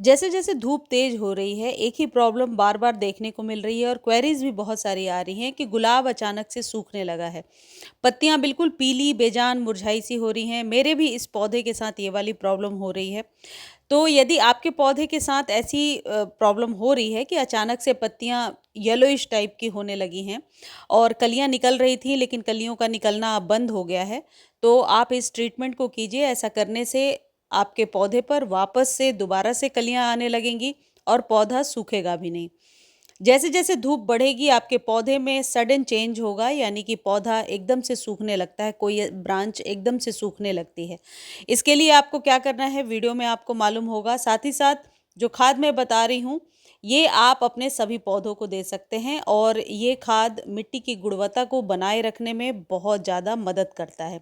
जैसे जैसे धूप तेज हो रही है, एक ही प्रॉब्लम बार बार देखने को मिल रही है और क्वेरीज भी बहुत सारी आ रही हैं कि गुलाब अचानक से सूखने लगा है। पत्तियां बिल्कुल पीली बेजान मुरझाई सी हो रही हैं। मेरे भी इस पौधे के साथ ये वाली प्रॉब्लम हो रही है। तो यदि आपके पौधे के साथ ऐसी प्रॉब्लम हो रही है कि अचानक से पत्तियां येलोइश टाइप की होने लगी हैं और कलियां निकल रही थी लेकिन कलियों का निकलना अब बंद हो गया है, तो आप इस ट्रीटमेंट को कीजिए। ऐसा करने से आपके पौधे पर वापस से दोबारा से कलियां आने लगेंगी और पौधा सूखेगा भी नहीं। जैसे जैसे धूप बढ़ेगी आपके पौधे में सडन चेंज होगा, यानी कि पौधा एकदम से सूखने लगता है, कोई ब्रांच एकदम से सूखने लगती है। इसके लिए आपको क्या करना है वीडियो में आपको मालूम होगा। साथ ही साथ जो खाद मैं बता रही हूँ ये आप अपने सभी पौधों को दे सकते हैं और ये खाद मिट्टी की गुणवत्ता को बनाए रखने में बहुत ज़्यादा मदद करता है।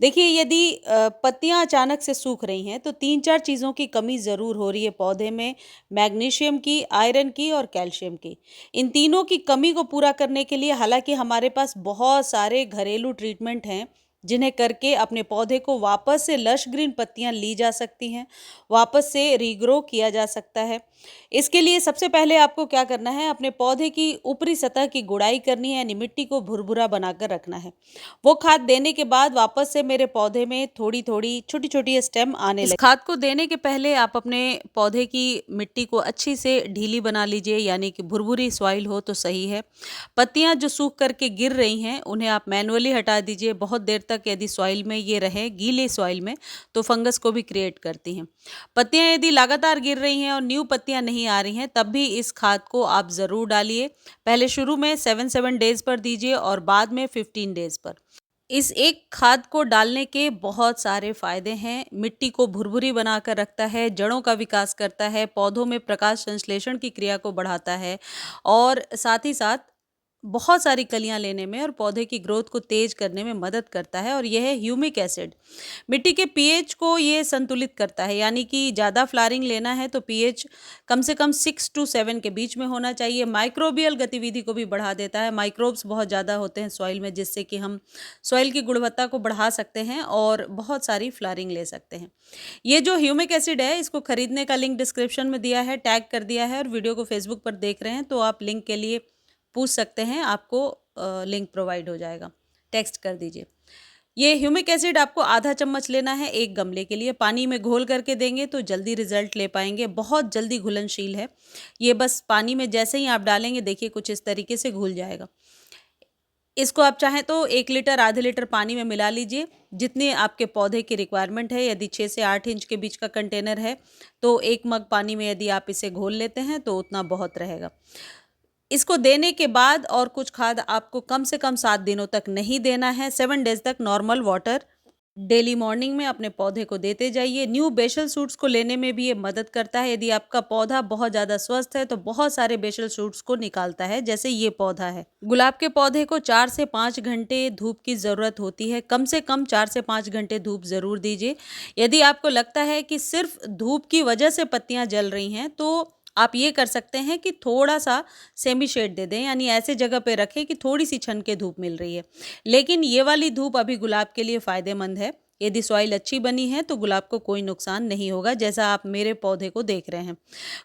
देखिए, यदि पत्तियां अचानक से सूख रही हैं तो 3-4 चीज़ों की कमी ज़रूर हो रही है पौधे में। मैग्नीशियम की, आयरन की और कैल्शियम की। इन तीनों की कमी को पूरा करने के लिए हालांकि हमारे पास बहुत सारे घरेलू ट्रीटमेंट हैं जिन्हें करके अपने पौधे को वापस से लश ग्रीन पत्तियां ली जा सकती हैं, वापस से रीग्रो किया जा सकता है। इसके लिए सबसे पहले आपको क्या करना है, अपने पौधे की ऊपरी सतह की गुड़ाई करनी है, यानी मिट्टी को भुरभुरा बनाकर रखना है। वो खाद देने के बाद वापस से मेरे पौधे में थोड़ी थोड़ी छोटी छोटी स्टेम आने लगे। इस खाद को देने के पहले आप अपने पौधे की मिट्टी को अच्छी से ढीली बना लीजिए, यानी कि भुरभुरी सॉइल हो तो सही है। पत्तियां जो सूख करके गिर रही हैं उन्हें आप मैनुअली हटा दीजिए। बहुत देर तक यदि सॉइल में ये रहे, गीले सॉइल में, तो फंगस को भी क्रिएट करती हैं। पत्तियां यदि लगातार गिर रही हैं और न्यू पत्तियां नहीं आ रही हैं तब भी इस खाद को आप ज़रूर डालिए। पहले शुरू में 7 डेज पर दीजिए और बाद में 15 डेज पर। इस एक खाद को डालने के बहुत सारे फायदे हैं। मिट्टी को भुरभुरी बनाकर रखता है, जड़ों का विकास करता है, पौधों में प्रकाश संश्लेषण की क्रिया को बढ़ाता है और साथ ही साथ बहुत सारी कलियां लेने में और पौधे की ग्रोथ को तेज करने में मदद करता है। और यह है ह्यूमिक एसिड। मिट्टी के पीएच को ये संतुलित करता है, यानी कि ज़्यादा फ्लावरिंग लेना है तो पीएच कम से कम 6 to 7 के बीच में होना चाहिए। माइक्रोबियल गतिविधि को भी बढ़ा देता है। माइक्रोब्स बहुत ज़्यादा होते हैं सॉइल में, जिससे कि हम सॉइल की गुणवत्ता को बढ़ा सकते हैं और बहुत सारी फ्लावरिंग ले सकते हैं। ये जो ह्यूमिक एसिड है इसको खरीदने का लिंक डिस्क्रिप्शन में दिया है, टैग कर दिया है। और वीडियो को फेसबुक पर देख रहे हैं तो आप लिंक के लिए पूछ सकते हैं, आपको लिंक प्रोवाइड हो जाएगा, टेक्स्ट कर दीजिए। ये ह्यूमिक एसिड आपको आधा चम्मच लेना है एक गमले के लिए। पानी में घोल करके देंगे तो जल्दी रिजल्ट ले पाएंगे, बहुत जल्दी घुलनशील है ये। बस पानी में जैसे ही आप डालेंगे देखिए कुछ इस तरीके से घुल जाएगा। इसको आप चाहें तो 1 लीटर आधे लीटर पानी में मिला लीजिए, जितनी आपके पौधे की रिक्वायरमेंट है। यदि 6 से 8 इंच के बीच का कंटेनर है तो 1 मग पानी में यदि आप इसे घोल लेते हैं तो उतना बहुत रहेगा। इसको देने के बाद और कुछ खाद आपको कम से कम 7 दिनों तक नहीं देना है। 7 डेज तक नॉर्मल वाटर डेली मॉर्निंग में अपने पौधे को देते जाइए। न्यू बेसल शूट्स को लेने में भी ये मदद करता है। यदि आपका पौधा बहुत ज़्यादा स्वस्थ है तो बहुत सारे बेसल शूट्स को निकालता है, जैसे ये पौधा है। गुलाब के पौधे को 4 से 5 घंटे धूप की ज़रूरत होती है। कम से कम 4 से 5 घंटे धूप ज़रूर दीजिए। यदि आपको लगता है कि सिर्फ धूप की वजह से पत्तियां जल रही हैं तो आप ये कर सकते हैं कि थोड़ा सा सेमी शेड दे दें, यानी ऐसे जगह पे रखें कि थोड़ी सी छन के धूप मिल रही है। लेकिन ये वाली धूप अभी गुलाब के लिए फ़ायदेमंद है। यदि सॉइल अच्छी बनी है तो गुलाब को कोई नुकसान नहीं होगा, जैसा आप मेरे पौधे को देख रहे हैं।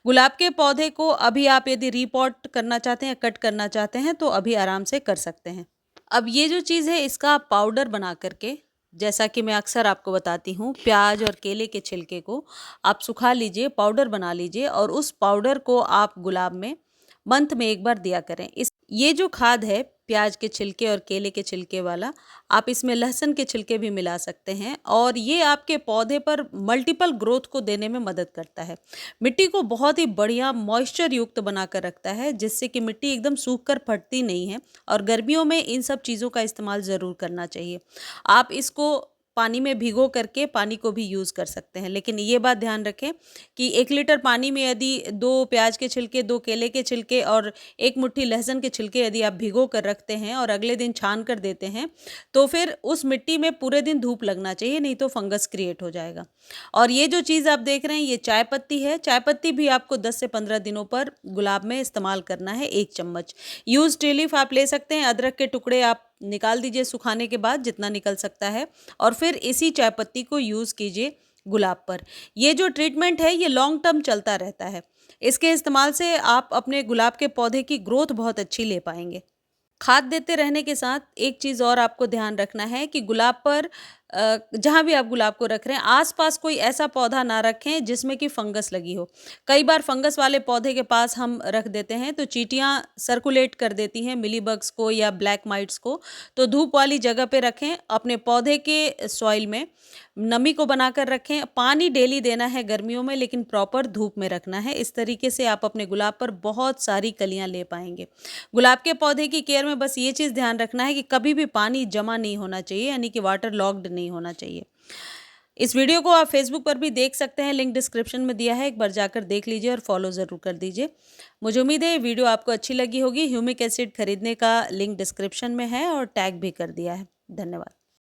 गुलाब के पौधे को अभी आप यदि रीपॉट करना चाहते हैं, कट करना चाहते हैं तो अभी आराम से कर सकते हैं। अब ये जो चीज़ है इसका आप पाउडर बना करके, जैसा कि मैं अक्सर आपको बताती हूँ, प्याज और केले के छिलके को आप सुखा लीजिए, पाउडर बना लीजिए और उस पाउडर को आप गुलाब में मंथ में एक बार दिया करें। इस ये जो खाद है प्याज के छिलके और केले के छिलके वाला, आप इसमें लहसुन के छिलके भी मिला सकते हैं और ये आपके पौधे पर मल्टीपल ग्रोथ को देने में मदद करता है। मिट्टी को बहुत ही बढ़िया मॉइस्चर युक्त बनाकर रखता है, जिससे कि मिट्टी एकदम सूख कर फटती नहीं है। और गर्मियों में इन सब चीज़ों का इस्तेमाल ज़रूर करना चाहिए। आप इसको पानी में भिगो करके पानी को भी यूज़ कर सकते हैं, लेकिन ये बात ध्यान रखें कि 1 लीटर पानी में यदि 2 प्याज के छिलके, 2 केले के छिलके और 1 मुट्ठी लहसुन के छिलके यदि आप भिगो कर रखते हैं और अगले दिन छान कर देते हैं तो फिर उस मिट्टी में पूरे दिन धूप लगना चाहिए, नहीं तो फंगस क्रिएट हो जाएगा। और ये जो चीज़ आप देख रहे हैं ये चाय पत्ती है। चाय पत्ती भी आपको 10 से 15 दिनों पर गुलाब में इस्तेमाल करना है, 1 चम्मच। यूज टी लीफ आप ले सकते हैं। अदरक के टुकड़े आप निकाल दीजिए सुखाने के बाद, जितना निकल सकता है, और फिर इसी चाय पत्ती को यूज़ कीजिए गुलाब पर। ये जो ट्रीटमेंट है ये लॉन्ग टर्म चलता रहता है। इसके इस्तेमाल से आप अपने गुलाब के पौधे की ग्रोथ बहुत अच्छी ले पाएँगे। खाद देते रहने के साथ एक चीज़ और आपको ध्यान रखना है कि गुलाब पर जहाँ भी आप गुलाब को रख रहे हैं आस-पास कोई ऐसा पौधा ना रखें जिसमें कि फंगस लगी हो। कई बार फंगस वाले पौधे के पास हम रख देते हैं तो चींटियाँ सर्कुलेट कर देती हैं मिलीबग्स को या ब्लैक माइट्स को। तो धूप वाली जगह पे रखें, अपने पौधे के सॉइल में नमी को बनाकर रखें। पानी डेली देना है गर्मियों में, लेकिन प्रॉपर धूप में रखना है। इस तरीके से आप अपने गुलाब पर बहुत सारी कलियाँ ले पाएँगे। गुलाब के पौधे की केयर में बस ये चीज़ ध्यान रखना है कि कभी भी पानी जमा नहीं होना चाहिए, यानी कि वाटर लॉक्ड नहीं होना चाहिए। इस वीडियो को आप फेसबुक पर भी देख सकते हैं, लिंक डिस्क्रिप्शन में दिया है, एक बार जाकर देख लीजिए और फॉलो ज़रूर कर दीजिए। मुझे उम्मीद है ये वीडियो आपको अच्छी लगी होगी। ह्यूमिक एसिड खरीदने का लिंक डिस्क्रिप्शन में है और टैग भी कर दिया है। धन्यवाद।